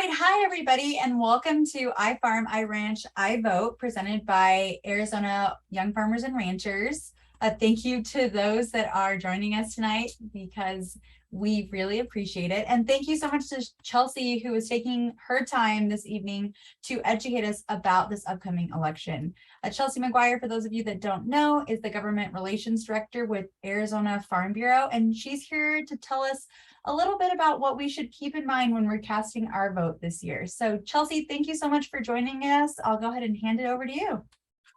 right. Hi, everybody, and welcome to iFarm, iRanch, iVote, presented by Arizona Young Farmers and Ranchers. Thank you to those that are joining us tonight because we really appreciate it. And thank you so much to Chelsea, who is taking her time this evening to educate us about this upcoming election. Chelsea McGuire, for those of you that don't know, is the Government Relations Director with Arizona Farm Bureau, and she's here to tell us a little bit about what we should keep in mind when we're casting our vote this year. So Chelsea, thank you so much for joining us. I'll go ahead and hand it over to you.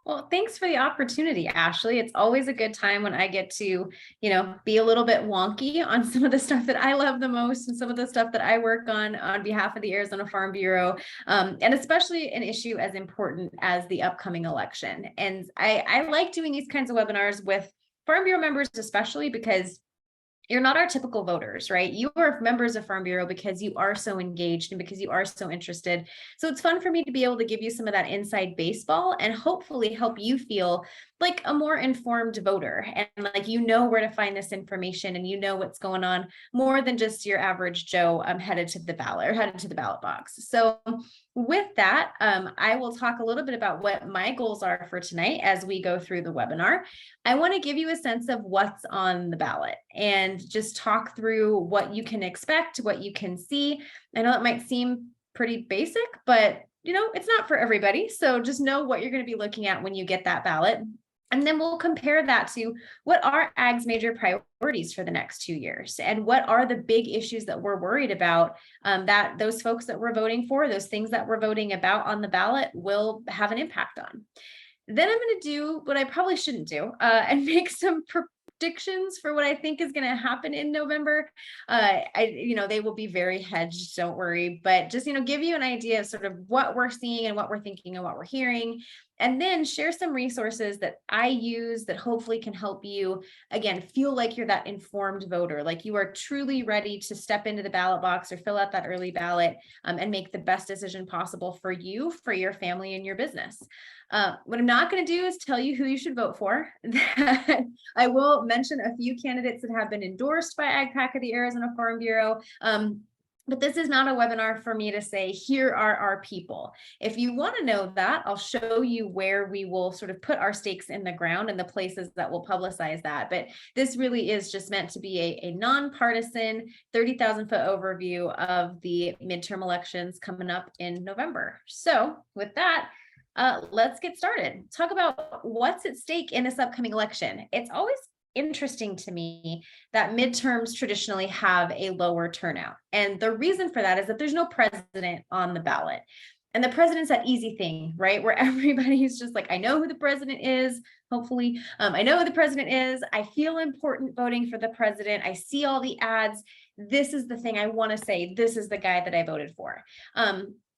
Well, thanks for the opportunity, Ashley. It's always a good time when I get to, be a little bit wonky on some of the stuff that I love the most and some of the stuff that I work on behalf of the Arizona Farm Bureau, and especially an issue as important as the upcoming election. And I like doing these kinds of webinars with Farm Bureau members, especially because you're not our typical voters, right? You are members of Farm Bureau because you are so engaged and because you are so interested. So it's fun for me to be able to give you some of that inside baseball and hopefully help you feel like a more informed voter and like you know where to find this information and you know what's going on more than just your average Joe headed to the ballot or headed to the ballot box. So with that, I will talk a little bit about what my goals are for tonight as we go through the webinar. I want to give you a sense of what's on the ballot and just talk through what you can expect, what you can see. I know it might seem pretty basic, but it's not for everybody. So just know what you're going to be looking at when you get that ballot. And then we'll compare that to what are AG's major priorities for the next 2 years and what are the big issues that we're worried about that those folks that we're voting for, those things that we're voting about on the ballot will have an impact on. Then I'm going to do what I probably shouldn't do and make some predictions for what I think is going to happen in November. They will be very hedged, don't worry, but just, give you an idea of sort of what we're seeing and what we're thinking and what we're hearing. And then share some resources that I use that hopefully can help you, again, feel like you're that informed voter, like you are truly ready to step into the ballot box or fill out that early ballot and make the best decision possible for you, for your family, and your business. What I'm not going to do is tell you who you should vote for. I will mention a few candidates that have been endorsed by AgPAC of the Arizona Farm Bureau. But this is not a webinar for me to say, here are our people. If you want to know that, I'll show you where we will sort of put our stakes in the ground and the places that will publicize that. But this really is just meant to be a nonpartisan 30,000 foot overview of the midterm elections coming up in November. So with that, let's get started. Talk about what's at stake in this upcoming election. It's always interesting to me that midterms traditionally have a lower turnout. And the reason for that is that there's no president on the ballot. And the president's that easy thing, right? Where everybody's just like, I know who the president is, hopefully. I know who the president is. I feel important voting for the president. I see all the ads. This is the thing I want to say. This is the guy that I voted for.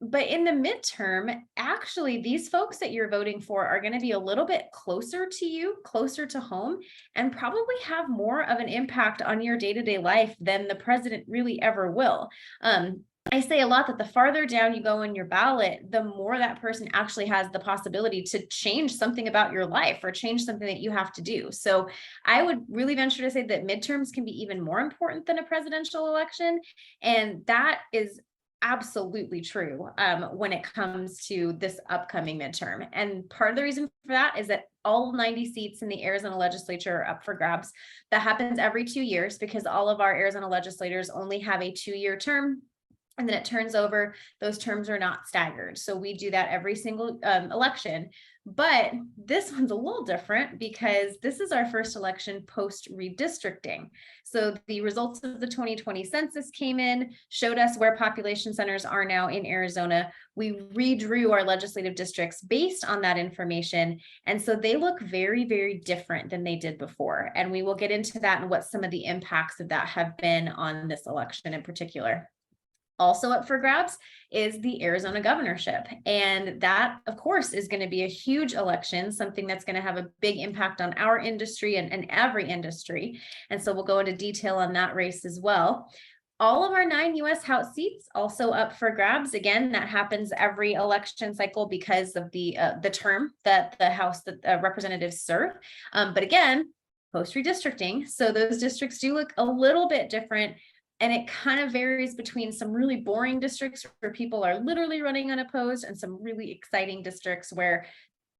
But in the midterm, actually, these folks that you're voting for are going to be a little bit closer to you, closer to home, and probably have more of an impact on your day-to-day life than the president really ever will. I say a lot that the farther down you go in your ballot, the more that person actually has the possibility to change something about your life or change something that you have to do. So I would really venture to say that midterms can be even more important than a presidential election. And that is absolutely true when it comes to this upcoming midterm. And part of the reason for that is that all 90 seats in the Arizona legislature are up for grabs. That happens every 2 years because all of our Arizona legislators only have a 2-year term. And then it turns over, those terms are not staggered. So we do that every single election. But this one's a little different because this is our first election post redistricting. So the results of the 2020 census came in, showed us where population centers are now in Arizona. We redrew our legislative districts based on that information. And so they look very, very different than they did before. And we will get into that and what some of the impacts of that have been on this election in particular. Also up for grabs is the Arizona governorship. And that, of course, is going to be a huge election, something that's going to have a big impact on our industry and every industry. And so we'll go into detail on that race as well. All of our 9 U.S. House seats also up for grabs. Again, that happens every election cycle because of the term that the House representatives serve. But again, post redistricting. So those districts do look a little bit different. And it kind of varies between some really boring districts where people are literally running unopposed and some really exciting districts where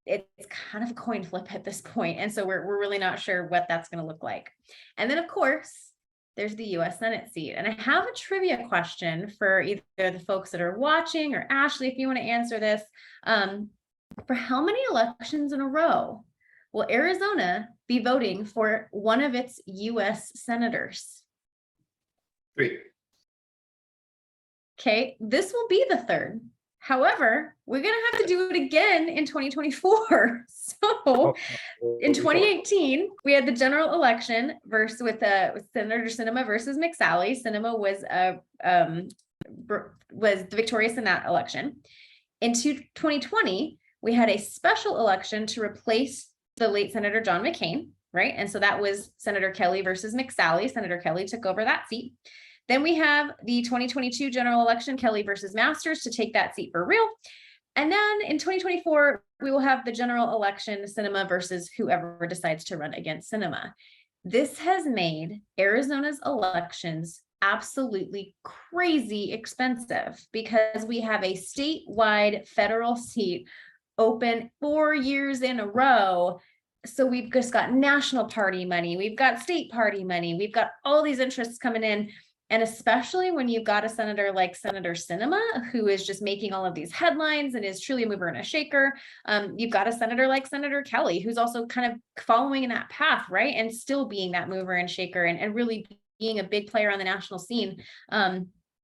it's kind of a coin flip at this point. And so we're really not sure what that's going to look like. And then, of course, there's the US Senate seat. And I have a trivia question for either the folks that are watching or Ashley, if you want to answer this. For how many elections in a row will Arizona be voting for one of its US senators? 3. Okay, this will be the third. However, we're going to have to do it again in 2024. So in 2018, we had the general election with Senator Sinema versus McSally. Sinema was victorious in that election. In 2020, we had a special election to replace the late Senator John McCain, right? And so that was Senator Kelly versus McSally. Senator Kelly took over that seat. Then we have the 2022 general election, Kelly versus Masters, to take that seat for real. And then in 2024, we will have the general election, Sinema versus whoever decides to run against Sinema. This has made Arizona's elections absolutely crazy expensive because we have a statewide federal seat open 4 years in a row. So we've just got national party money, we've got state party money, we've got all these interests coming in. And especially when you've got a senator like Senator Sinema, who is just making all of these headlines and is truly a mover and a shaker. You've got a senator like Senator Kelly, who's also kind of following in that path, right? And still being that mover and shaker and really being a big player on the national scene.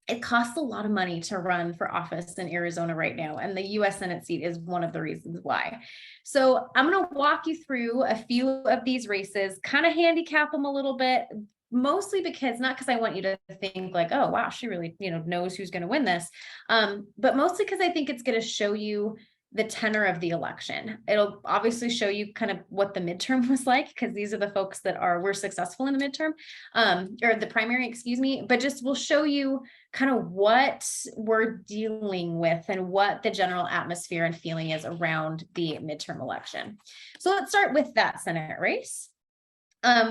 It costs a lot of money to run for office in Arizona right now. And the US Senate seat is one of the reasons why. So I'm going to walk you through a few of these races, kind of handicap them a little bit. Mostly because, not because I want you to think like, oh, wow, she really, knows who's going to win this. But mostly because I think it's going to show you the tenor of the election. It'll obviously show you kind of what the midterm was like, because these are the folks that were successful in the midterm, or the primary, excuse me, but just will show you kind of what we're dealing with and what the general atmosphere and feeling is around the midterm election. So let's start with that Senate race.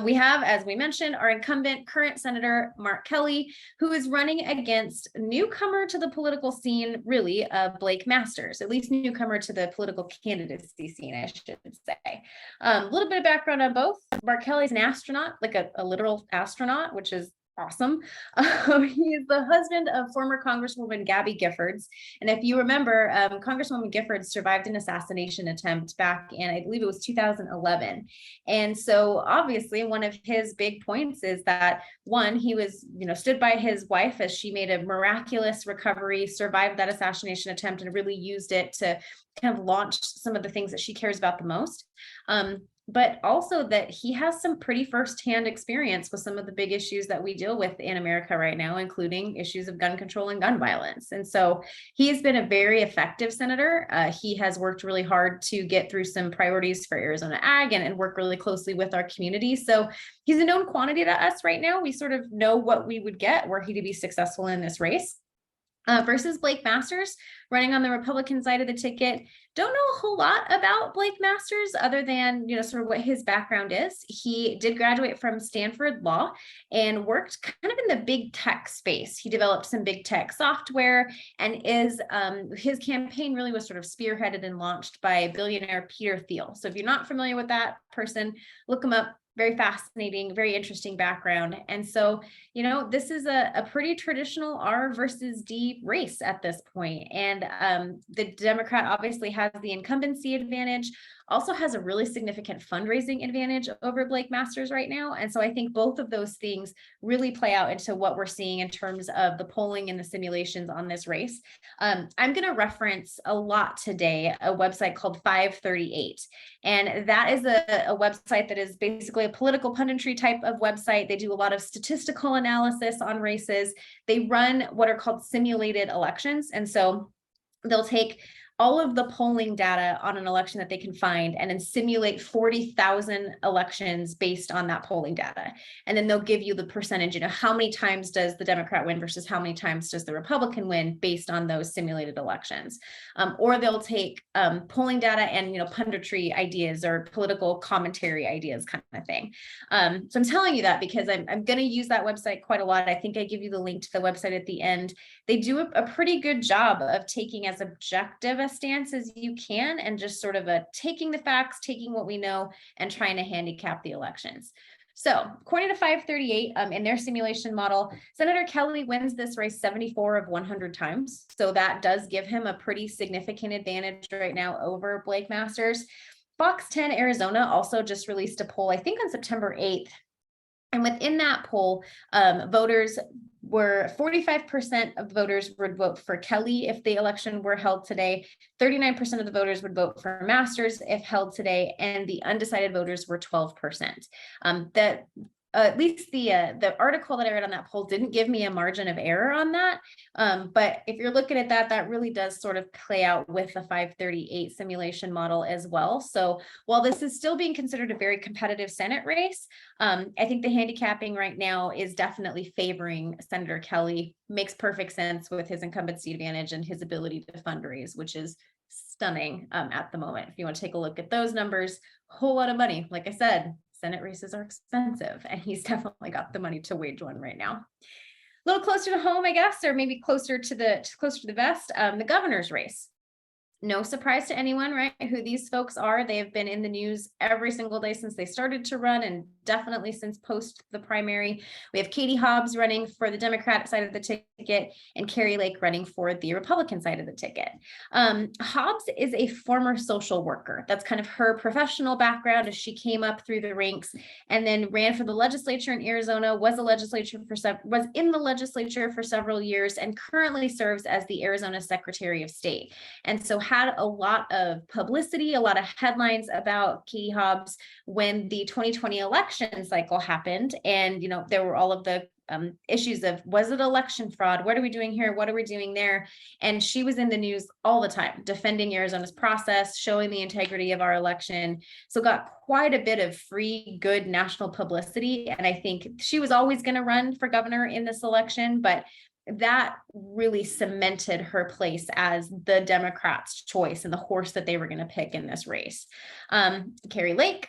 We have, as we mentioned, our incumbent current Senator Mark Kelly, who is running against newcomer to the political scene, really, Blake Masters, at least newcomer to the political candidacy scene, I should say. A little bit of background on both. Mark Kelly is an astronaut, like a literal astronaut, which is awesome. He is the husband of former Congresswoman Gabby Giffords. And if you remember, Congresswoman Giffords survived an assassination attempt back in, I believe it was 2011. And so obviously one of his big points is that one, he was, stood by his wife as she made a miraculous recovery, survived that assassination attempt, and really used it to kind of launch some of the things that she cares about the most. But also that he has some pretty firsthand experience with some of the big issues that we deal with in America right now, including issues of gun control and gun violence. And so he has been a very effective senator. He has worked really hard to get through some priorities for Arizona Ag and work really closely with our community. So he's a known quantity to us right now. We sort of know what we would get were he to be successful in this race. Versus Blake Masters, running on the Republican side of the ticket. Don't know a whole lot about Blake Masters other than, sort of what his background is. He did graduate from Stanford Law and worked kind of in the big tech space. He developed some big tech software and his campaign really was sort of spearheaded and launched by billionaire Peter Thiel. So if you're not familiar with that person, look him up. Very fascinating, very interesting background. And so, this is a pretty traditional R versus D race at this point. And the Democrat obviously has the incumbency advantage, also has a really significant fundraising advantage over Blake Masters right now. And so I think both of those things really play out into what we're seeing in terms of the polling and the simulations on this race. I'm going to reference a lot today a website called 538. And that is a website that is basically a political punditry type of website. They do a lot of statistical analysis on races. They run what are called simulated elections. And so they'll take all of the polling data on an election that they can find, and then simulate 40,000 elections based on that polling data. And then they'll give you the percentage, how many times does the Democrat win versus how many times does the Republican win based on those simulated elections. Or they'll take polling data and, punditry ideas or political commentary ideas kind of thing. So I'm telling you that because I'm going to use that website quite a lot. I think I give you the link to the website at the end. They do a pretty good job of taking as objective a stance as you can, and just sort of taking the facts, taking what we know, and trying to handicap the elections. So according to 538, in their simulation model, Senator Kelly wins this race 74 of 100 times. So that does give him a pretty significant advantage right now over Blake Masters. Fox 10 Arizona also just released a poll, I think on September 8th. And within that poll, voters were 45% of voters would vote for Kelly if the election were held today. 39% of the voters would vote for Masters if held today, and the undecided voters were 12%. At least the article that I read on that poll didn't give me a margin of error on that. But if you're looking at that, that really does sort of play out with the 538 simulation model as well. So while this is still being considered a very competitive Senate race, I think the handicapping right now is definitely favoring Senator Kelly. Makes perfect sense with his incumbency advantage and his ability to fundraise, which is stunning at the moment. If you want to take a look at those numbers, a whole lot of money. Like I said, Senate races are expensive, and he's definitely got the money to wage one right now. A little closer to home, I guess, or maybe closer to the vest, the governor's race. No surprise to anyone, right, who these folks are. They have been in the news every single day since they started to run, and definitely since post the primary. We have Katie Hobbs running for the Democrat side of the ticket, and Carrie Lake running for the Republican side of the ticket. Hobbs is a former social worker. That's kind of her professional background as she came up through the ranks, and then ran for the legislature in Arizona, was in the legislature for several years, and currently serves as the Arizona Secretary of State. And so had a lot of publicity, a lot of headlines about Katie Hobbs when the 2020 election cycle happened. And, there were all of the issues of, was it election fraud? What are we doing here? What are we doing there? And she was in the news all the time, defending Arizona's process, showing the integrity of our election. So got quite a bit of free, good national publicity. And I think she was always going to run for governor in this election, but that really cemented her place as the Democrats' choice and the horse that they were going to pick in this race. Carrie Lake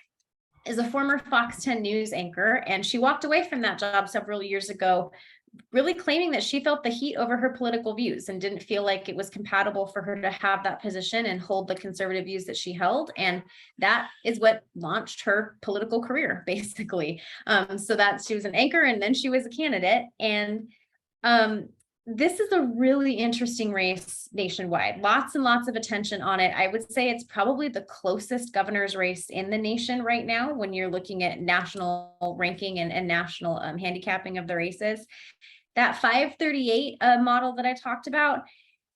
is a former Fox 10 News anchor, and she walked away from that job several years ago, really claiming that she felt the heat over her political views and didn't feel like it was compatible for her to have that position and hold the conservative views that she held. And that is what launched her political career, basically. So that she was an anchor, and then she was a candidate. And this is a really interesting race nationwide. Lots and lots of attention on it. I would say it's probably the closest governor's race in the nation right now when you're looking at national ranking and national handicapping of the races. That 538 model that I talked about,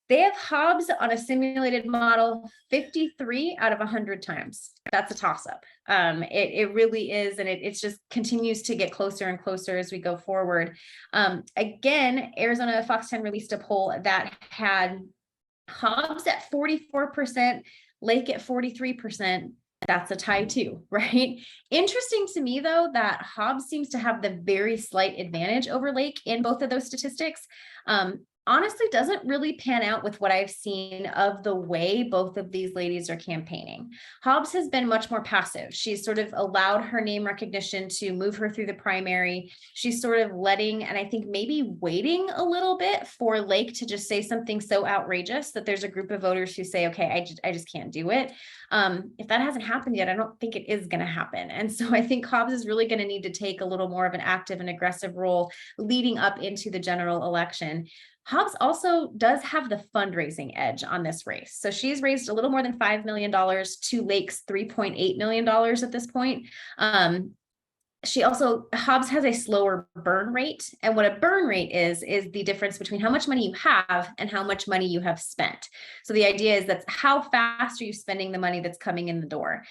they have Hobbs on a simulated model 53 out of 100 times. That's a toss-up. It really is, and it just continues to get closer and closer as we go forward. Again, Arizona Fox 10 released a poll that had Hobbs at 44%, Lake at 43%. That's a tie too, right? Interesting to me, though, that Hobbs seems to have the very slight advantage over Lake in both of those statistics. Honestly doesn't really pan out with what I've seen of the way both of these ladies are campaigning. Hobbs has been much more passive. She's sort of allowed her name recognition to move her through the primary. She's sort of letting, and I think maybe waiting a little bit for Lake to just say something so outrageous that there's a group of voters who say, okay, I just can't do it. If that hasn't happened yet, I don't think it is going to happen. And so I think Hobbs is really going to need to take a little more of an active and aggressive role leading up into the general election. Hobbs also does have the fundraising edge on this race. So she's raised a little more than $5 million to Lake's $3.8 million at this point. Hobbs has a slower burn rate. And what a burn rate is the difference between how much money you have and how much money you have spent. So the idea is that's how fast are you spending the money that's coming in the door.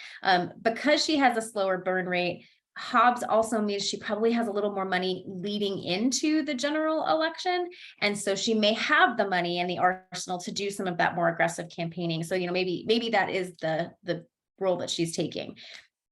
Because she has a slower burn rate, Hobbs also means she probably has a little more money leading into the general election. And so she may have the money and the arsenal to do some of that more aggressive campaigning. So, maybe that is the role that she's taking.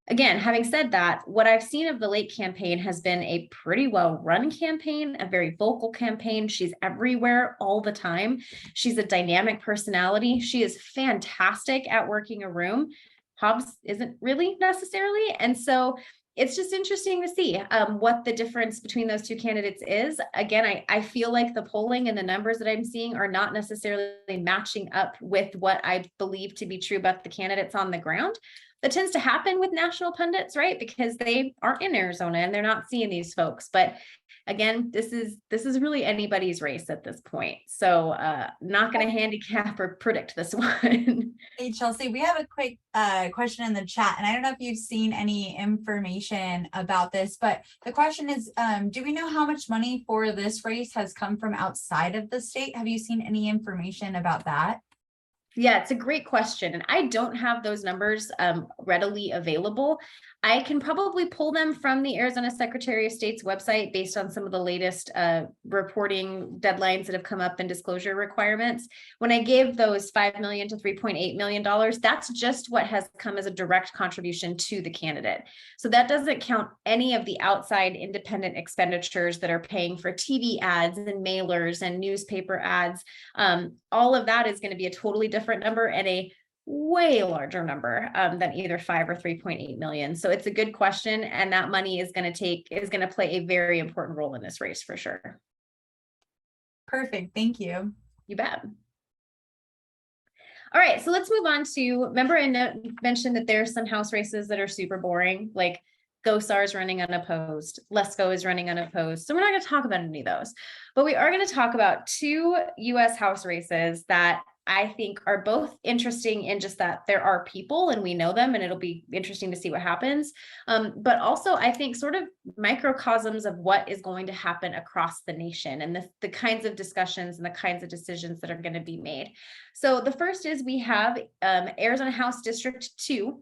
Again, having said that, what I've seen of the late campaign has been a pretty well run campaign, a very vocal campaign. She's everywhere all the time. She's a dynamic personality. She is fantastic at working a room. Hobbs isn't really necessarily. And so it's just interesting to see what the difference between those two candidates is. Again, I feel like the polling and the numbers that I'm seeing are not necessarily matching up with what I believe to be true about the candidates on the ground. That tends to happen with national pundits, right? Because they aren't in Arizona and they're not seeing these folks. But again, this is really anybody's race at this point. So not going to handicap or predict this one. Hey, Chelsea, we have a quick question in the chat, and I don't know if you've seen any information about this, but the question is, do we know how much money for this race has come from outside of the state? Have you seen any information about that? Yeah, it's a great question. And I don't have those numbers readily available. I can probably pull them from the Arizona Secretary of State's website based on some of the latest reporting deadlines that have come up and disclosure requirements. When I give those $5 million to $3.8 million, that's just what has come as a direct contribution to the candidate. So that doesn't count any of the outside independent expenditures that are paying for TV ads and mailers and newspaper ads. All of that is going to be a totally different number and a way larger number than either 5 or 3.8 million. So it's a good question. And that money is going to play a very important role in this race for sure. Perfect. Thank you. You bet. All right. So let's move on to, remember I mentioned that there are some House races that are super boring, like Gosar is running unopposed. Lesko is running unopposed. So we're not going to talk about any of those, but we are going to talk about 2 U.S. House races that I think are both interesting in just that there are people and we know them and it'll be interesting to see what happens. But also I think sort of microcosms of what is going to happen across the nation and the kinds of discussions and the kinds of decisions that are going to be made. So the first is we have Arizona House District 2.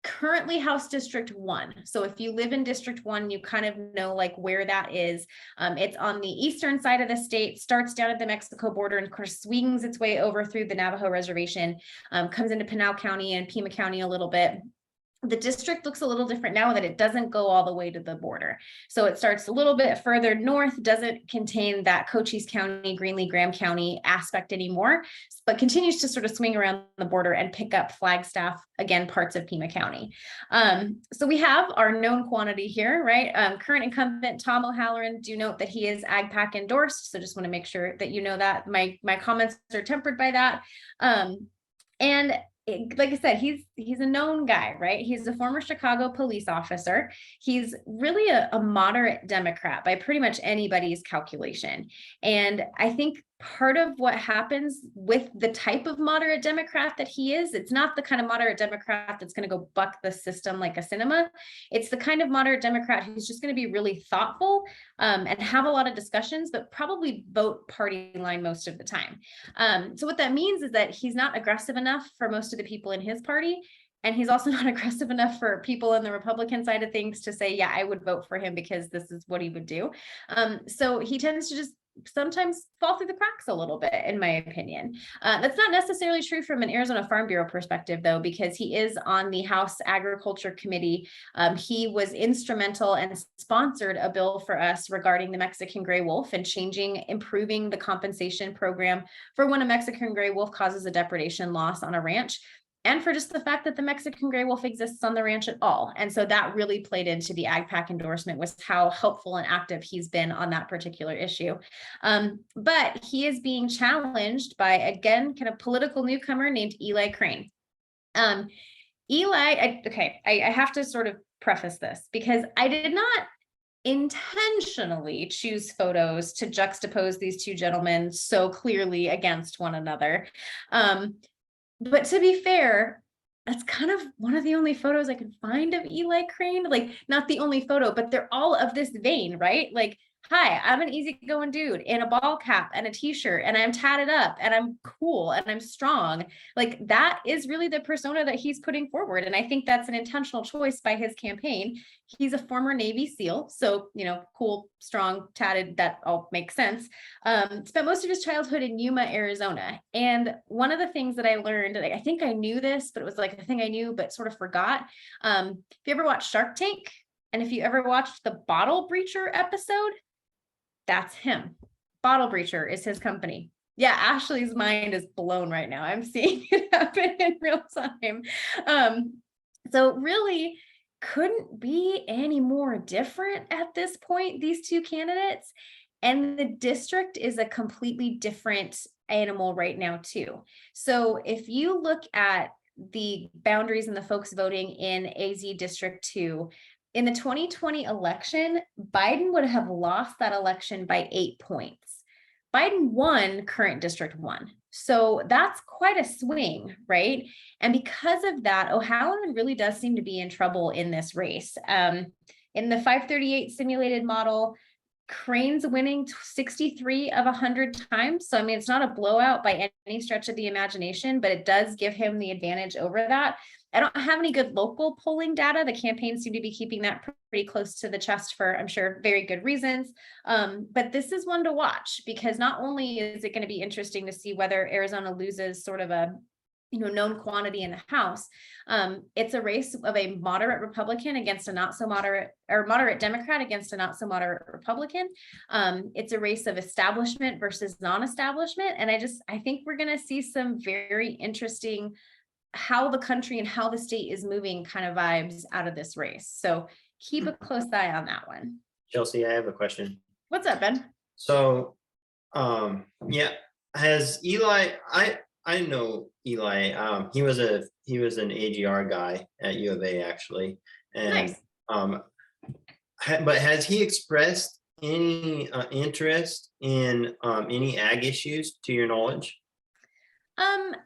Currently House District 1. So if you live in District 1, you kind of know like where that is. It's on the eastern side of the state, starts down at the Mexico border and of course swings its way over through the Navajo Reservation, comes into Pinal County and Pima County a little bit. The district looks a little different now that it doesn't go all the way to the border. So it starts a little bit further north, doesn't contain that Cochise County, Greenlee, Graham County aspect anymore, but continues to sort of swing around the border and pick up Flagstaff, again, parts of Pima County. So we have our known quantity here, right? Current incumbent Tom O'Halloran, do note that he is AgPAC endorsed. So just want to make sure that you know that my comments are tempered by that. And like I said, he's a known guy, right? He's a former Chicago police officer. He's really a moderate Democrat by pretty much anybody's calculation. And I think part of what happens with the type of moderate Democrat that he is, it's not the kind of moderate Democrat that's going to go buck the system like a cinema. It's the kind of moderate Democrat who's just going to be really thoughtful and have a lot of discussions, but probably vote party line most of the time. So what that means is that he's not aggressive enough for most of the people in his party. And he's also not aggressive enough for people in the Republican side of things to say, yeah, I would vote for him because this is what he would do. So he tends to just sometimes fall through the cracks a little bit, in my opinion. That's not necessarily true from an Arizona Farm Bureau perspective, though, because he is on the House Agriculture Committee. He was instrumental and sponsored a bill for us regarding the Mexican gray wolf and improving the compensation program for when a Mexican gray wolf causes a depredation loss on a ranch, and for just the fact that the Mexican gray wolf exists on the ranch at all. And so that really played into the AgPAC endorsement, was how helpful and active he's been on that particular issue. But he is being challenged by, again, kind of political newcomer named Eli Crane. I have to sort of preface this because I did not intentionally choose photos to juxtapose these 2 gentlemen so clearly against one another. But to be fair, that's kind of one of the only photos I could find of Eli Crane. Like, not the only photo, but they're all of this vein, right? Like, hi, I'm an easygoing dude in a ball cap and a t-shirt, and I'm tatted up and I'm cool and I'm strong. Like that is really the persona that he's putting forward. And I think that's an intentional choice by his campaign. He's a former Navy SEAL. So, cool, strong, tatted, that all makes sense. Spent most of his childhood in Yuma, Arizona. And one of the things that I learned, I think I knew this, but it was like a thing I knew, but sort of forgot. If you ever watched Shark Tank, and if you ever watched the Bottle Breacher episode, that's him. Bottle Breacher is his company. Yeah, Ashley's mind is blown right now. I'm seeing it happen in real time. So really couldn't be any more different at this point, these two candidates. And the district is a completely different animal right now too. So if you look at the boundaries and the folks voting in AZ District 2, in the 2020 election, Biden would have lost that election by 8 points. Biden won current District 1. So that's quite a swing, right? And because of that, O'Halloran really does seem to be in trouble in this race. In the 538 simulated model, Crane's winning 63 of 100 times. So, I mean, it's not a blowout by any stretch of the imagination, but it does give him the advantage over that. I don't have any good local polling data. The campaigns seem to be keeping that pretty close to the chest for, I'm sure, very good reasons. But this is one to watch because not only is it going to be interesting to see whether Arizona loses sort of a known quantity in the House. It's a race of a moderate Republican against a not so moderate, or moderate Democrat against a not so moderate Republican. It's a race of establishment versus non-establishment. And I think we're going to see some very interesting how the country and how the state is moving kind of vibes out of this race. So keep a close eye on that one. Chelsea, I have a question. What's up, Ben? So, yeah, has Eli? I know Eli. He was an AGR guy at U of A actually, and Nice. But has he expressed any interest in any ag issues to your knowledge?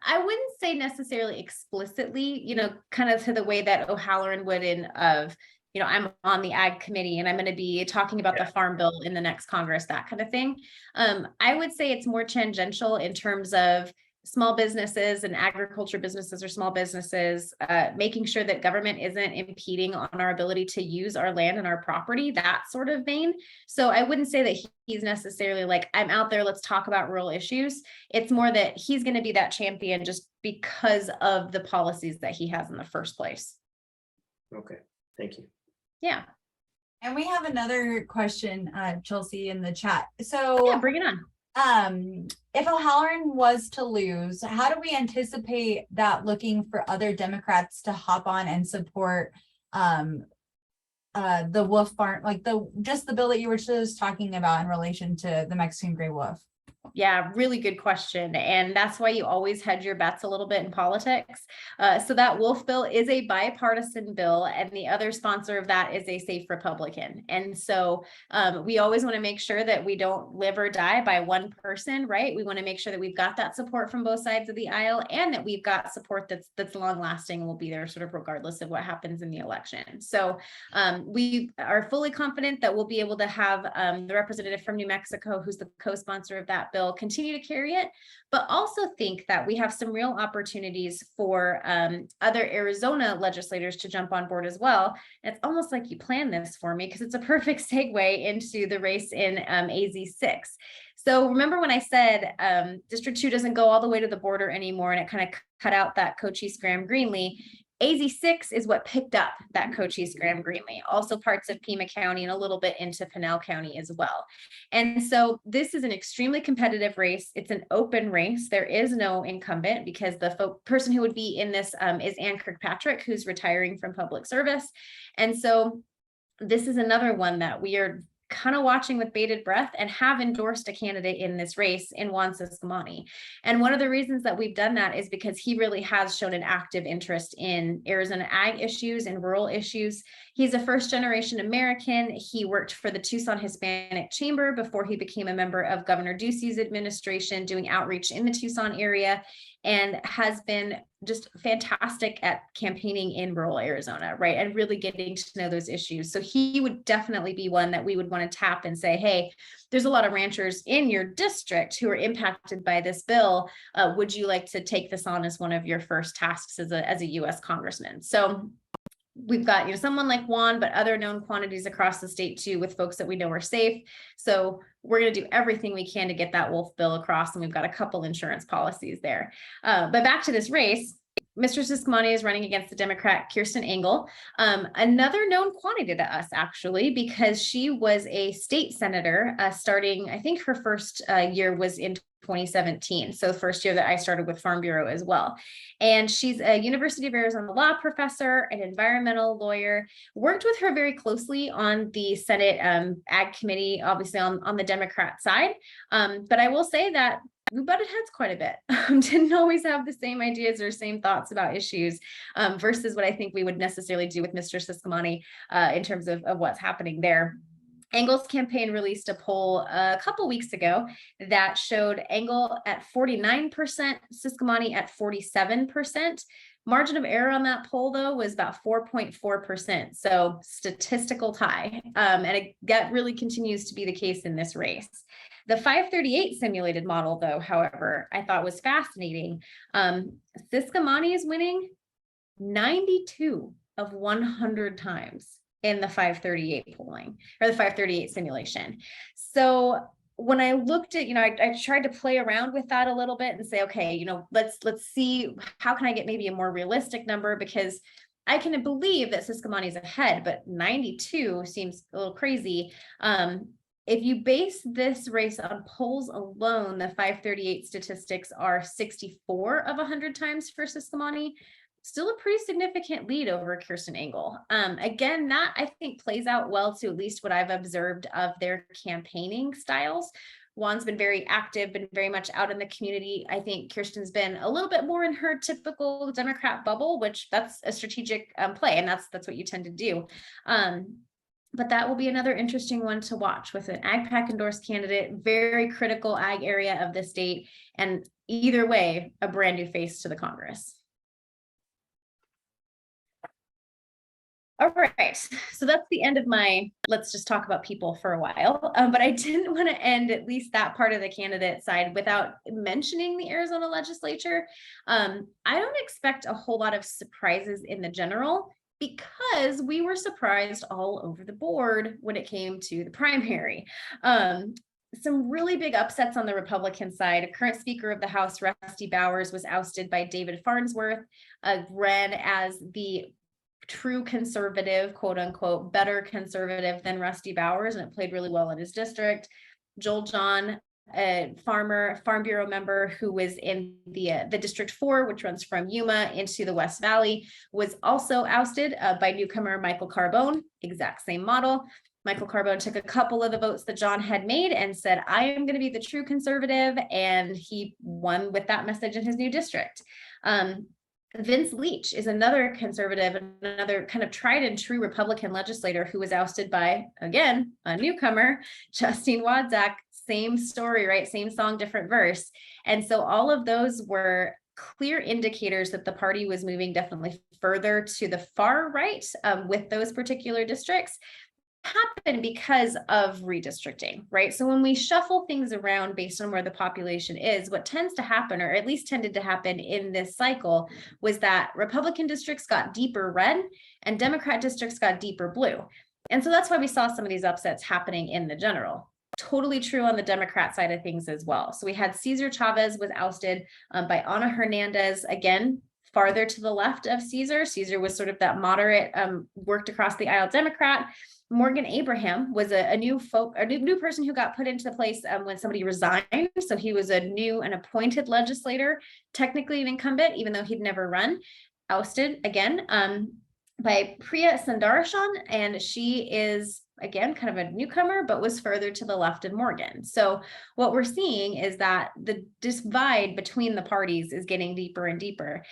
I wouldn't say necessarily explicitly, kind of to the way that O'Halloran would I'm on the ag committee and I'm going to be talking about the farm bill in the next Congress, that kind of thing. I would say it's more tangential in terms of small businesses and agriculture businesses or small businesses, making sure that government isn't impeding on our ability to use our land and our property, that sort of vein. So I wouldn't say that he's necessarily like, I'm out there, let's talk about rural issues. It's more that he's going to be that champion just because of the policies that he has in the first place. Okay, thank you. Yeah. And we have another question, Chelsea, in the chat. So yeah, bring it on. If O'Halloran was to lose, how do we anticipate that looking for other Democrats to hop on and support the wolf farm, like the bill that you were just talking about in relation to the Mexican gray wolf? Yeah, really good question. And that's why you always hedge your bets a little bit in politics. So that wolf bill is a bipartisan bill, and the other sponsor of that is a safe Republican. And so we always want to make sure that we don't live or die by one person, right? We want to make sure that we've got that support from both sides of the aisle, and that we've got support that's long lasting and will be there sort of regardless of what happens in the election. So we are fully confident that we'll be able to have the representative from New Mexico, who's the co-sponsor of that bill, continue to carry it, but also think that we have some real opportunities for other Arizona legislators to jump on board as well. And it's almost like you planned this for me because it's a perfect segue into the race in AZ6. So remember when I said District 2 doesn't go all the way to the border anymore, and it kind of cut out that Cochise Graham Greenlee. AZ6 is what picked up that Cochise Graham Greenlee, also parts of Pima County and a little bit into Pinell County as well. And so this is an extremely competitive race. It's an open race. There is no incumbent because the person who would be in this is Ann Kirkpatrick, who's retiring from public service. And so this is another one that we are kind of watching with bated breath and have endorsed a candidate in this race in Juan Ciscomani. And one of the reasons that we've done that is because he really has shown an active interest in Arizona ag issues and rural issues. He's a first generation American. He worked for the Tucson Hispanic Chamber before he became a member of Governor Ducey's administration, doing outreach in the Tucson area. and has been just fantastic at campaigning in rural Arizona, right? And really getting to know those issues. So he would definitely be one that we would want to tap and say, hey, there's a lot of ranchers in your district who are impacted by this bill. Would you like to take this on as one of your first tasks as a U.S. congressman? So we've got, someone like Juan, but other known quantities across the state too, with folks that we know are safe. So we're going to do everything we can to get that wolf bill across. And we've got a couple insurance policies there. But back to this race, Mr. Ciscomani is running against the Democrat Kirsten Engel, another known quantity to us, actually, because she was a state senator starting, I think her first year was in 2017. So the first year that I started with Farm Bureau as well. And she's a University of Arizona law professor, an environmental lawyer, worked with her very closely on the Senate Ag Committee, obviously on the Democrat side. But I will say that we butted heads quite a bit. Didn't always have the same ideas or same thoughts about issues versus what I think we would necessarily do with Mr. Ciscomani in terms of what's happening there. Engel's campaign released a poll a couple weeks ago that showed Engel at 49%, Ciscomani at 47%. Margin of error on that poll, though, was about 4.4%. So statistical tie. And that really continues to be the case in this race. The 538 simulated model, though, however, I thought was fascinating. Ciscomani is winning 92 of 100 times in the 538 polling or the 538 simulation. So when I looked at, I tried to play around with that a little bit and say, okay, let's see, how can I get maybe a more realistic number? Because I can believe that Ciscomani is ahead, but 92 seems a little crazy. If you base this race on polls alone, the 538 statistics are 64 of 100 times for Ciscomani. Still a pretty significant lead over Kirsten Engel. Again, that I think plays out well to at least what I've observed of their campaigning styles. Juan's been very active, been very much out in the community. I think Kirsten's been a little bit more in her typical Democrat bubble, which that's a strategic play, and that's what you tend to do. But that will be another interesting one to watch with an ag pack endorsed candidate, very critical ag area of the state, and either way, a brand new face to the Congress. All right, so that's the end of my, let's just talk about people for a while. But I didn't want to end at least that part of the candidate side without mentioning the Arizona legislature. I don't expect a whole lot of surprises in the general because we were surprised all over the board when it came to the primary. Some really big upsets on the Republican side. Current Speaker of the House, Rusty Bowers, was ousted by David Farnsworth, ran as the true conservative, quote unquote, better conservative than Rusty Bowers, and it played really well in his district. Joel John, a Farm Bureau member who was in the District 4, which runs from Yuma into the West Valley, was also ousted by newcomer Michael Carbone, exact same model. Michael Carbone took a couple of the votes that John had made and said, I am going to be the true conservative, and he won with that message in his new district. Vince Leach is another conservative, another kind of tried and true Republican legislator who was ousted by, again, a newcomer, Justine Wadzak. Same story, right? Same song, different verse. And so all of those were clear indicators that the party was moving definitely further to the far right with those particular districts. Happen because of redistricting, right? So when we shuffle things around based on where the population is, what tends to happen, or at least tended to happen in this cycle, was that Republican districts got deeper red and Democrat districts got deeper blue. And so that's why we saw some of these upsets happening in the general. Totally true on the Democrat side of things as well. So we had Cesar Chavez was ousted by Ana Hernandez, again, farther to the left of Cesar. Cesar was sort of that moderate, worked across the aisle Democrat. Morgan Abraham was a new person who got put into the place when somebody resigned. So he was a new and appointed legislator, technically an incumbent, even though he'd never run, ousted again by Priya Sundarashan. And she is, again, kind of a newcomer, but was further to the left of Morgan. So what we're seeing is that the divide between the parties is getting deeper and deeper.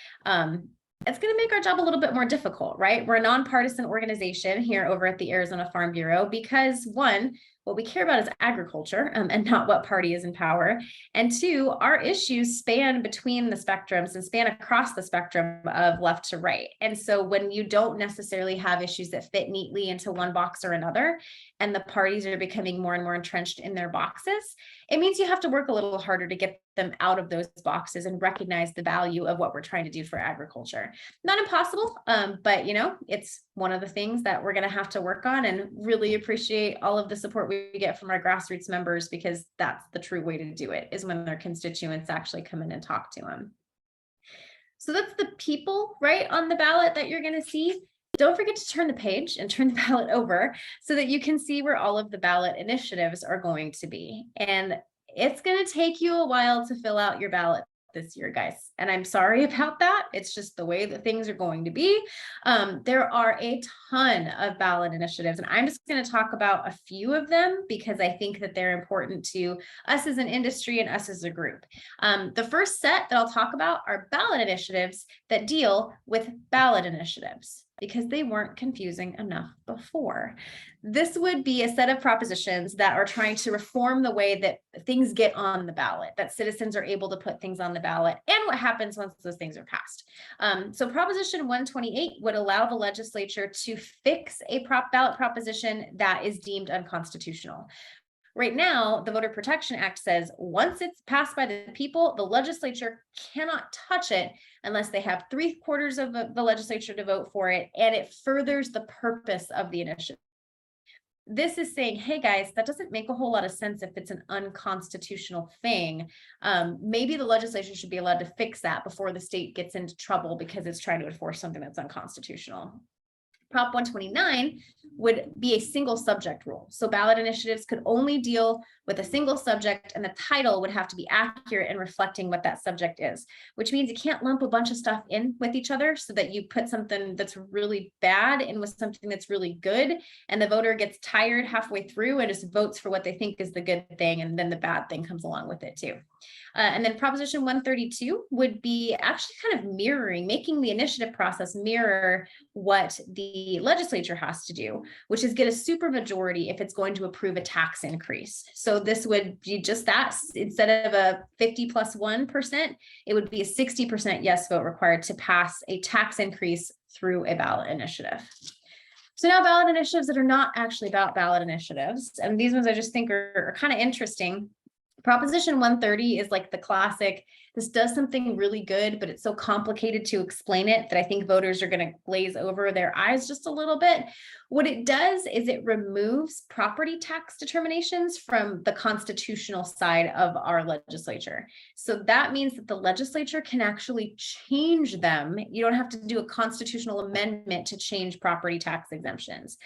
It's going to make our job a little bit more difficult, right? We're a nonpartisan organization here over at the Arizona Farm Bureau because, one, what we care about is agriculture and not what party is in power. And two, our issues span between the spectrums and span across the spectrum of left to right. And so when you don't necessarily have issues that fit neatly into one box or another, and the parties are becoming more and more entrenched in their boxes, it means you have to work a little harder to get them out of those boxes and recognize the value of what we're trying to do for agriculture. Not impossible, but it's one of the things that we're going to have to work on, and really appreciate all of the support we get from our grassroots members, because that's the true way to do it, is when their constituents actually come in and talk to them. So that's the people right on the ballot that you're going to see. Don't forget to turn the page and turn the ballot over so that you can see where all of the ballot initiatives are going to be. And it's going to take you a while to fill out your ballot this year, guys. And I'm sorry about that. It's just the way that things are going to be. There are a ton of ballot initiatives, and I'm just going to talk about a few of them because I think that they're important to us as an industry and us as a group. The first set that I'll talk about are ballot initiatives that deal with ballot initiatives, because they weren't confusing enough before. This would be a set of propositions that are trying to reform the way that things get on the ballot, that citizens are able to put things on the ballot, and what happens once those things are passed. So Proposition 128 would allow the legislature to fix a ballot proposition that is deemed unconstitutional. Right now, the Voter Protection Act says once it's passed by the people, the legislature cannot touch it unless they have 3/4 of the legislature to vote for it, and it furthers the purpose of the initiative. This is saying, hey guys, that doesn't make a whole lot of sense if it's an unconstitutional thing. Maybe the legislature should be allowed to fix that before the state gets into trouble because it's trying to enforce something that's unconstitutional. Prop 129 would be a single subject rule. So ballot initiatives could only deal with a single subject, and the title would have to be accurate in reflecting what that subject is, which means you can't lump a bunch of stuff in with each other so that you put something that's really bad in with something that's really good, and the voter gets tired halfway through and just votes for what they think is the good thing, and then the bad thing comes along with it too. And then Proposition 132 would be actually kind of mirroring, making the initiative process mirror what the legislature has to do, which is get a supermajority if it's going to approve a tax increase. So this would be just that. Instead of a 50+1%, it would be a 60% yes vote required to pass a tax increase through a ballot initiative. So now ballot initiatives that are not actually about ballot initiatives, and these ones I just think are kind of interesting. Proposition 130 is like the classic, this does something really good, but it's so complicated to explain it that I think voters are going to glaze over their eyes just a little bit. What it does is it removes property tax determinations from the constitutional side of our legislature. So that means that the legislature can actually change them. You don't have to do a constitutional amendment to change property tax exemptions.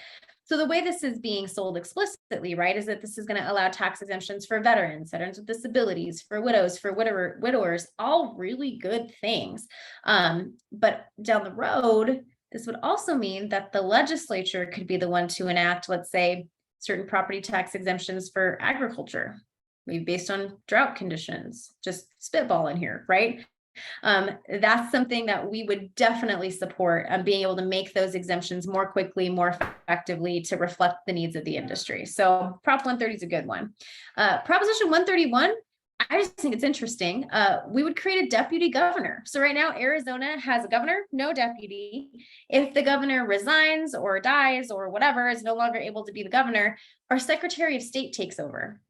So the way this is being sold explicitly, right, is that this is going to allow tax exemptions for veterans with disabilities, for widows, for widowers, all really good things. But down the road, this would also mean that the legislature could be the one to enact, let's say, certain property tax exemptions for agriculture, maybe based on drought conditions, just spitballing here, right? That's something that we would definitely support, being able to make those exemptions more quickly, more effectively to reflect the needs of the industry. So Prop 130 is a good one. Proposition 131, I just think it's interesting. We would create a deputy governor. So right now, Arizona has a governor, no deputy. If the governor resigns or dies or whatever, is no longer able to be the governor, our Secretary of State takes over.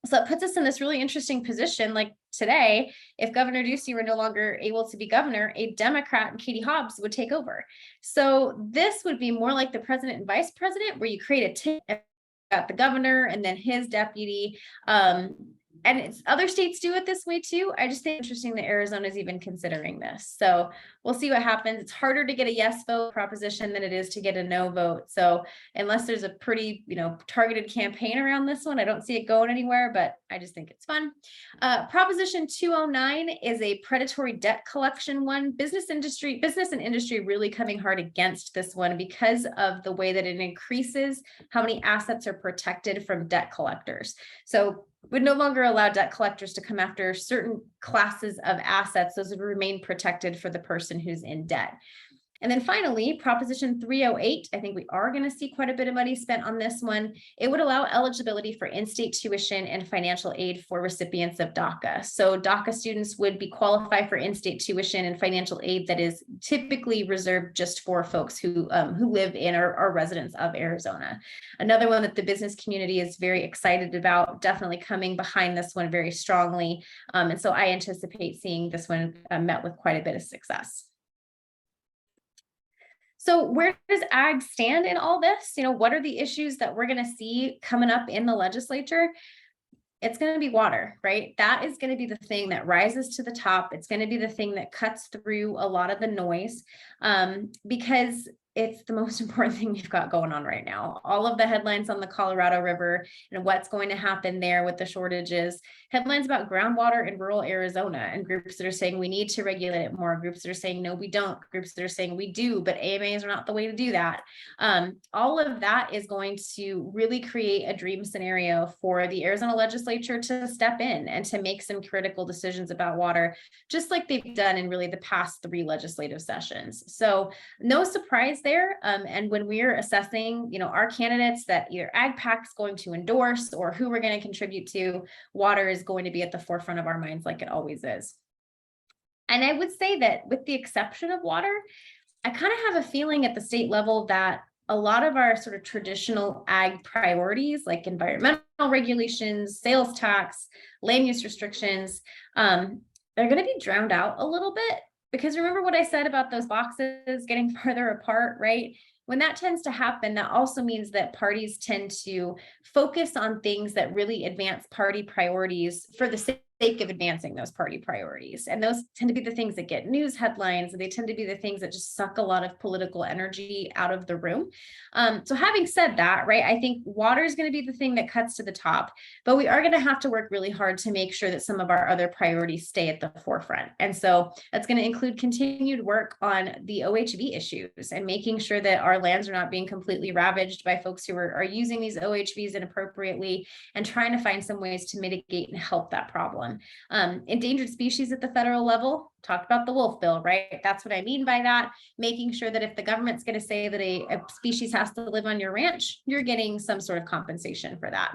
So it puts us in this really interesting position. Like today, if Governor Ducey were no longer able to be governor, a Democrat and Katie Hobbs would take over. So this would be more like the president and vice president, where you create a team at the governor and then his deputy. And other states do it this way too. I just think it's interesting that Arizona is even considering this. So we'll see what happens. It's harder to get a yes vote proposition than it is to get a no vote. So unless there's a pretty, targeted campaign around this one, I don't see it going anywhere, but I just think it's fun. Proposition 209 is a predatory debt collection one. Business and industry really coming hard against this one because of the way that it increases how many assets are protected from debt collectors. So would no longer allow debt collectors to come after certain classes of assets. Those would remain protected for the person who's in debt. And then finally, Proposition 308, I think we are going to see quite a bit of money spent on this one. It would allow eligibility for in-state tuition and financial aid for recipients of DACA. So DACA students would be qualified for in-state tuition and financial aid that is typically reserved just for folks who live in or are residents of Arizona. Another one that the business community is very excited about, definitely coming behind this one very strongly. And so I anticipate seeing this one met with quite a bit of success. So where does ag stand in all this? What are the issues that we're going to see coming up in the legislature? It's going to be water, right? That is going to be the thing that rises to the top. It's going to be the thing that cuts through a lot of the noise, because it's the most important thing we've got going on right now. All of the headlines on the Colorado River and what's going to happen there with the shortages, headlines about groundwater in rural Arizona, and groups that are saying we need to regulate it more, groups that are saying no, we don't, groups that are saying we do, but AMAs are not the way to do that. All of that is going to really create a dream scenario for the Arizona legislature to step in and to make some critical decisions about water, just like they've done in really the past 3 legislative sessions. So no surprise there. And when we're assessing, our candidates that either AgPAC is going to endorse or who we're going to contribute to, water is going to be at the forefront of our minds like it always is. And I would say that with the exception of water, I kind of have a feeling at the state level that a lot of our sort of traditional ag priorities, like environmental regulations, sales tax, land use restrictions, they're going to be drowned out a little bit. Because remember what I said about those boxes getting further apart, right? When that tends to happen, that also means that parties tend to focus on things that really advance party priorities for the sake of advancing those party priorities. And those tend to be the things that get news headlines, and they tend to be the things that just suck a lot of political energy out of the room. So having said that, right, I think water is going to be the thing that cuts to the top, but we are going to have to work really hard to make sure that some of our other priorities stay at the forefront. And so that's going to include continued work on the OHV issues and making sure that our lands are not being completely ravaged by folks who are using these OHVs inappropriately, and trying to find some ways to mitigate and help that problem. Endangered species at the federal level, talked about the wolf bill, right? That's what I mean by that. Making sure that if the government's going to say that a species has to live on your ranch, you're getting some sort of compensation for that.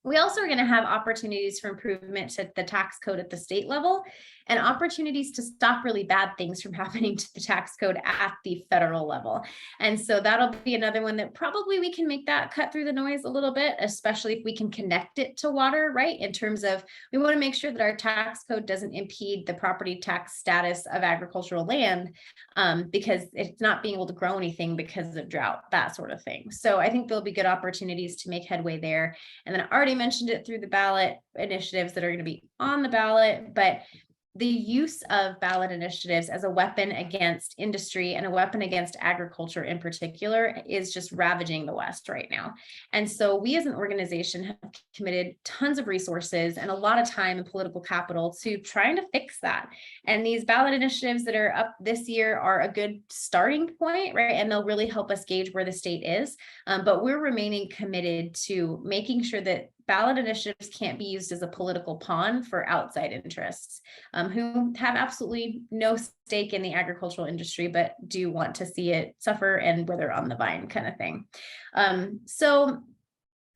We also are going to have opportunities for improvement to the tax code at the state level, and opportunities to stop really bad things from happening to the tax code at the federal level. And so that'll be another one that probably we can make that cut through the noise a little bit, especially if we can connect it to water, right? In terms of, we want to make sure that our tax code doesn't impede the property tax status of agricultural land, because it's not being able to grow anything because of drought, that sort of thing. So I think there'll be good opportunities to make headway there. And then I already mentioned it through the ballot initiatives that are going to be on the ballot, but the use of ballot initiatives as a weapon against industry and a weapon against agriculture in particular is just ravaging the West right now. And so we as an organization have committed tons of resources and a lot of time and political capital to trying to fix that. And these ballot initiatives that are up this year are a good starting point, right? And they'll really help us gauge where the state is. But we're remaining committed to making sure that ballot initiatives can't be used as a political pawn for outside interests, who have absolutely no stake in the agricultural industry, but do want to see it suffer and wither on the vine kind of thing. So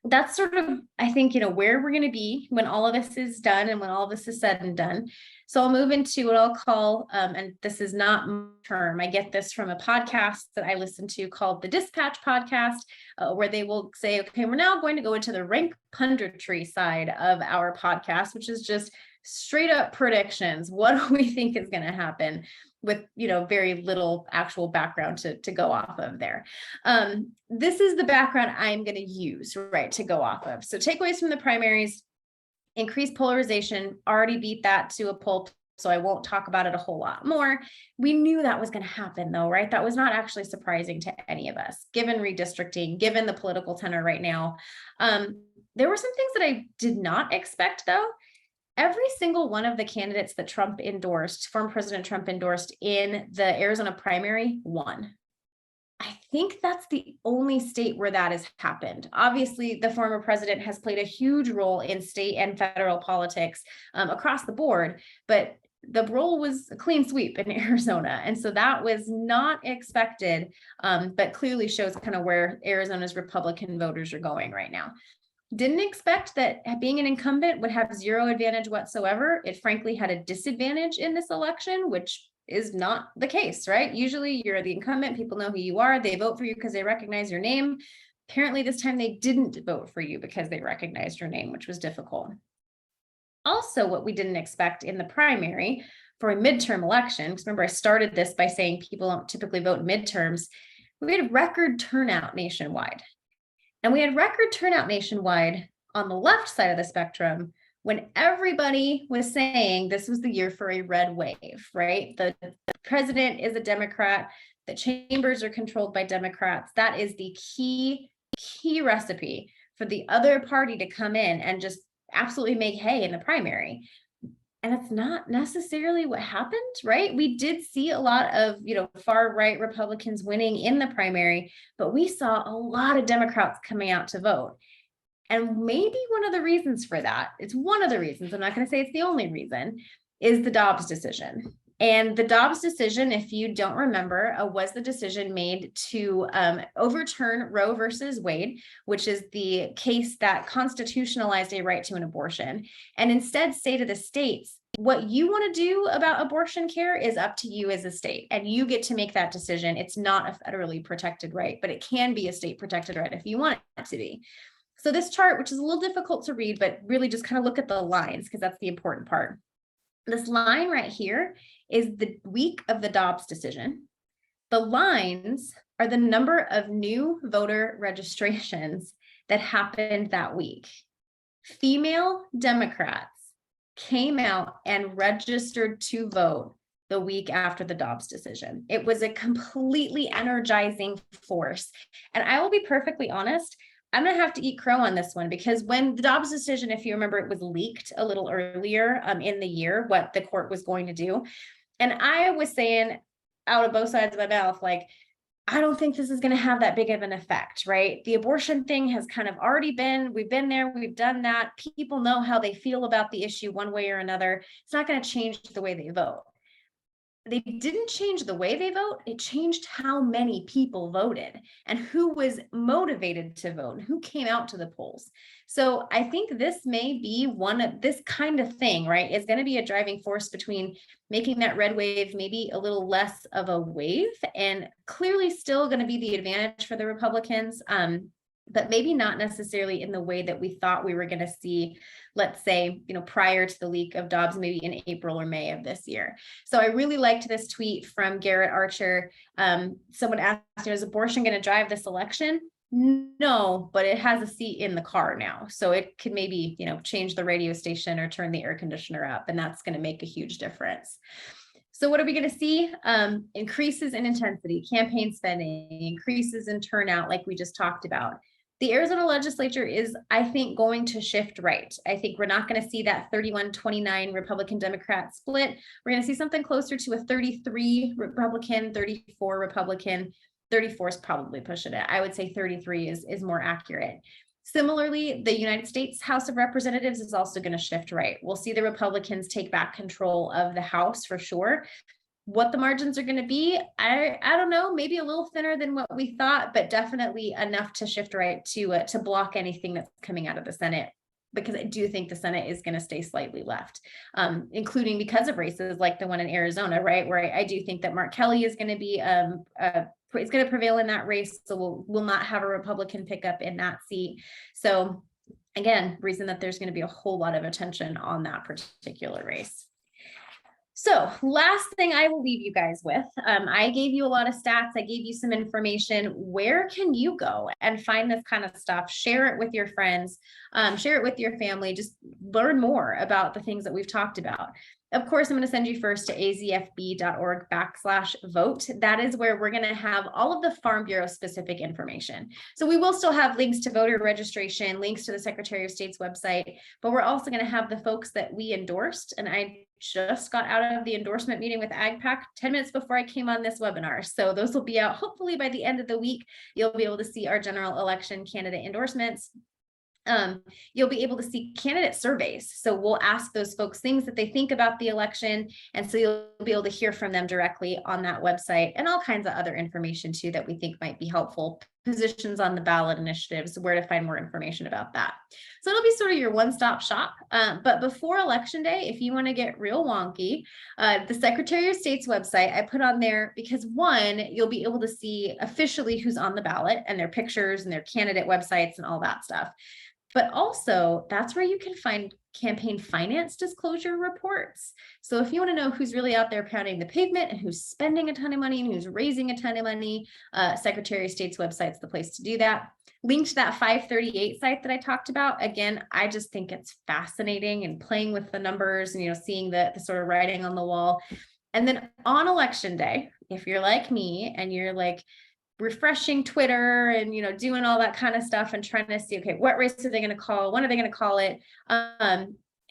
that's sort of, I think, where we're going to be when all of this is done and when all of this is said and done. So I'll move into what I'll call, and this is not term, I get this from a podcast that I listen to called the Dispatch Podcast, where they will say, okay, we're now going to go into the rank punditry side of our podcast, which is just straight up predictions. What do we think is going to happen with, very little actual background to go off of there. This is the background I'm going to use, right, to go off of. So takeaways from the primaries: increased polarization, already beat that to a pulp, so I won't talk about it a whole lot more. We knew that was going to happen though, right? That was not actually surprising to any of us, given redistricting, given the political tenor right now. There were some things that I did not expect though. Every single one of the candidates that Trump endorsed, former President Trump endorsed in the Arizona primary, won. I think that's the only state where that has happened. Obviously, the former president has played a huge role in state and federal politics across the board, but the roll was a clean sweep in Arizona. And so that was not expected, but clearly shows kind of where Arizona's Republican voters are going right now. Didn't expect that being an incumbent would have zero advantage whatsoever. It frankly had a disadvantage in this election, which is not the case, right? Usually you're the incumbent, people know who you are, they vote for you because they recognize your name. Apparently this time they didn't vote for you because they recognized your name, which was difficult. Also, what we didn't expect in the primary for a midterm election, because remember I started this by saying people don't typically vote in midterms, we had record turnout nationwide. And we had record turnout nationwide on the left side of the spectrum when everybody was saying this was the year for a red wave, right? The president is a Democrat, the chambers are controlled by Democrats. That is the key recipe for the other party to come in and just absolutely make hay in the primary. And it's not necessarily what happened, right? We did see a lot of, far right Republicans winning in the primary, but we saw a lot of Democrats coming out to vote. And maybe one of the reasons for that, it's one of the reasons, I'm not going to say it's the only reason, is the Dobbs decision. And the Dobbs decision, if you don't remember, was the decision made to overturn Roe versus Wade, which is the case that constitutionalized a right to an abortion, and instead say to the states, what you want to do about abortion care is up to you as a state, and you get to make that decision. It's not a federally protected right, but it can be a state protected right if you want it to be. So this chart, which is a little difficult to read, but really just kind of look at the lines because that's the important part. This line right here is the week of the Dobbs decision. The lines are the number of new voter registrations that happened that week. Female Democrats came out and registered to vote the week after the Dobbs decision. It was a completely energizing force. And I will be perfectly honest, I'm going to have to eat crow on this one, because when the Dobbs decision, if you remember, it was leaked a little earlier in the year, what the court was going to do. And I was saying out of both sides of my mouth, like, I don't think this is going to have that big of an effect, right? The abortion thing has kind of already been, we've been there, we've done that. People know how they feel about the issue one way or another. It's not going to change the way they vote. They didn't change the way they vote. It changed how many people voted and who was motivated to vote and who came out to the polls. So I think this may be one of this kind of thing, right? Is going to be a driving force between making that red wave maybe a little less of a wave, and clearly still going to be the advantage for the Republicans. But maybe not necessarily in the way that we thought we were going to see, let's say, prior to the leak of Dobbs, maybe in April or May of this year. So I really liked this tweet from Garrett Archer. Someone asked, is abortion going to drive this election? No, but it has a seat in the car now. So it could maybe, change the radio station or turn the air conditioner up, and that's going to make a huge difference. So what are we going to see? Increases in intensity, campaign spending, increases in turnout, like we just talked about. The Arizona legislature is, I think, going to shift right. I think we're not going to see that 31-29 Republican-Democrat split. We're going to see something closer to a 33 Republican, 34 Republican. 34 is probably pushing it. I would say 33 is more accurate. Similarly, the United States House of Representatives is also going to shift right. We'll see the Republicans take back control of the House for sure. What the margins are going to be, I don't know, maybe a little thinner than what we thought, but definitely enough to shift right to block anything that's coming out of the Senate, because I do think the Senate is going to stay slightly left, including because of races like the one in Arizona, right? Where I do think that Mark Kelly is going to be is going to prevail in that race. So we'll not have a Republican pickup in that seat. So again, reason that there's going to be a whole lot of attention on that particular race. So last thing I will leave you guys with, I gave you a lot of stats. I gave you some information. Where can you go and find this kind of stuff? Share it with your friends, share it with your family, just learn more about the things that we've talked about. Of course, I'm going to send you first to azfb.org/vote. That is where we're going to have all of the Farm Bureau specific information. So we will still have links to voter registration, links to the Secretary of State's website, but we're also going to have the folks that we endorsed. And I just got out of the endorsement meeting with AgPAC 10 minutes before I came on this webinar. So those will be out hopefully by the end of the week. You'll be able to see our general election candidate endorsements. you'll be able to see candidate surveys. So we'll ask those folks things that they think about the election. And so you'll be able to hear from them directly on that website, and all kinds of other information too that we think might be helpful. Positions on the ballot initiatives, where to find more information about that. So it'll be sort of your one-stop shop. But before Election Day, if you want to get real wonky, the Secretary of State's website, I put on there because, one, you'll be able to see officially who's on the ballot and their pictures and their candidate websites and all that stuff. But also, that's where you can find campaign finance disclosure reports. So if you want to know who's really out there pounding the pavement and who's spending a ton of money and who's raising a ton of money, Secretary of State's website's the place to do that. Link to that 538 site that I talked about. Again, I just think it's fascinating, and playing with the numbers and, seeing the sort of writing on the wall. And then on Election Day, if you're like me and you're like refreshing Twitter and, doing all that kind of stuff and trying to see, okay, what race are they going to call? When are they going to call it?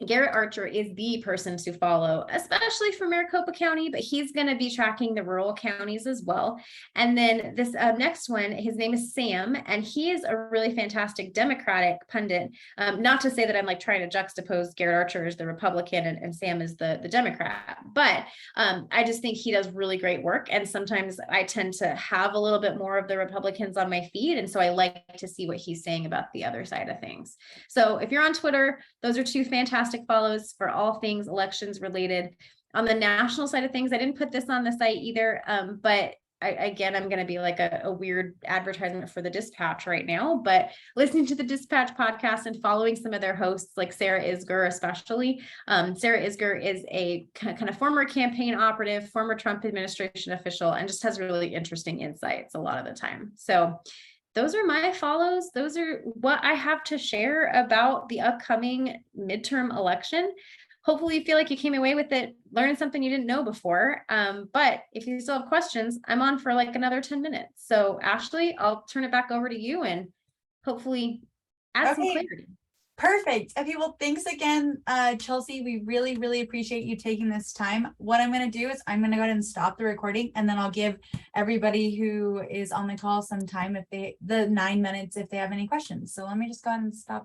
Garrett Archer is the person to follow, especially for Maricopa County, but he's going to be tracking the rural counties as well. And then this next one, his name is Sam, and he is a really fantastic Democratic pundit. Not to say that I'm like trying to juxtapose Garrett Archer as the Republican and Sam is the Democrat, but I just think he does really great work. And sometimes I tend to have a little bit more of the Republicans on my feed. And so I like to see what he's saying about the other side of things. So if you're on Twitter, those are two fantastic follows for all things elections related. On the national side of things, I didn't put this on the site either, but I'm going to be like a weird advertisement for the Dispatch right now, but listening to the Dispatch podcast and following some of their hosts, like Sarah Isgur especially. Sarah Isgur is a kind of former campaign operative, former Trump administration official, and just has really interesting insights a lot of the time. So those are my follows. Those are what I have to share about the upcoming midterm election. Hopefully you feel like you came away with it, learning something you didn't know before. But if you still have questions, I'm on for like another 10 minutes. So Ashley, I'll turn it back over to you and hopefully add some clarity. Perfect. Okay, well, thanks again, Chelsea. We really, really appreciate you taking this time. What I'm going to do is I'm going to go ahead and stop the recording, and then I'll give everybody who is on the call some time, the 9 minutes, if they have any questions. So let me just go ahead and stop